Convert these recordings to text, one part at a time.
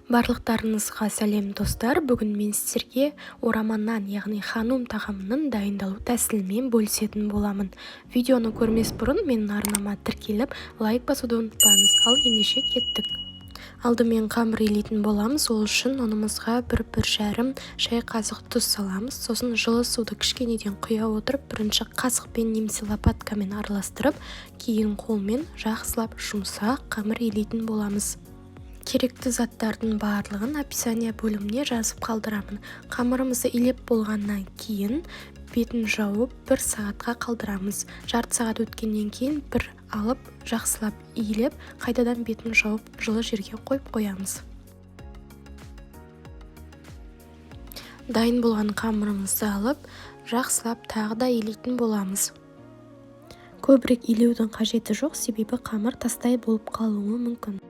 Барлықтарыңызға сәлем достар. Бүгін мен сіздерге ораманнан, яғни ханум тағамының дайындалу тәсілімен бөлісетін боламын. Видеоны көрмес бұрын менің арнама тіркеліп, лайк басуды ұмытпаңыз. Ал ендеше кеттік. Алдымен қамыр илейтін боламыз. Ол үшін ұнымызға 1-1,5 шай қасық тұз саламыз. Сосын жылы суды кішкенеден құя отырып, бірінші қасықпен немесе лопаткамен араластырып, кейін қолмен жақсылап жұмсақ қамыр илейтін боламыз. Керекті заттардың барлығын описание бөліміне жазып қалдырамын. Қамырымызды илеп болғаннан кейін бетін жауып 1 сағатқа қалдырамыз. Жарты сағат өткеннен кейін бір алып, жақсылап илеп, қайтадан бетін жауып жылы жерге қойып қоямыз. Дайын болған қамырымызды алып, жақсылап тағы да илейтін боламыз. Көбірек илеудің қажеті жоқ, себебі қамыр тастай болып қалуы мүмкін.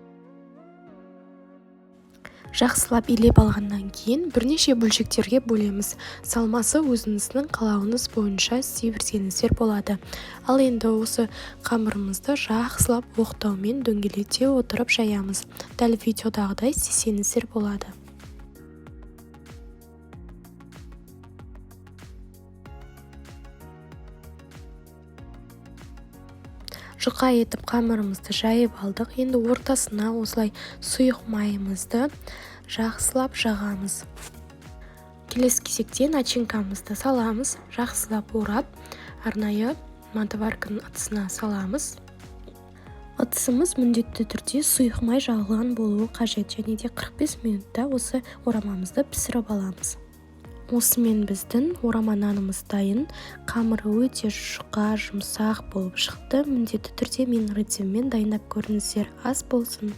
Жақсылап илеп алғаннан кейін бірнеше бөлшектерге бөлеміз. Салмасы өзіңіздің қалауыңыз бойынша істей берсеңіздер болады. Ал енді осы қамырымызды жақсылап оқтаумен дөңгелете отырып жаямыз. Дәл видеодағыдай істесеңіздер болады. Жұқа етіп қамырымызды жайып алдық. Енді ортасына осылай сұйық майымызды жақсылап жағамыз. Келесі кезекте начинкамызды саламыз. Жақсылап орап, арнайы мантыварканың ыдысына саламыз. Ыдысымыз міндетті түрде сұйық май жағылған болуы қажет, және де 45 минутта осы орамамызды пісіріп аламыз. Осымен біздің орама нанымыз дайын. Қамыры өте жұқа, жұмсақ болып шықты. Міндетті түрде менің рецептіммен дайындап көріңіздер. Ас болсын!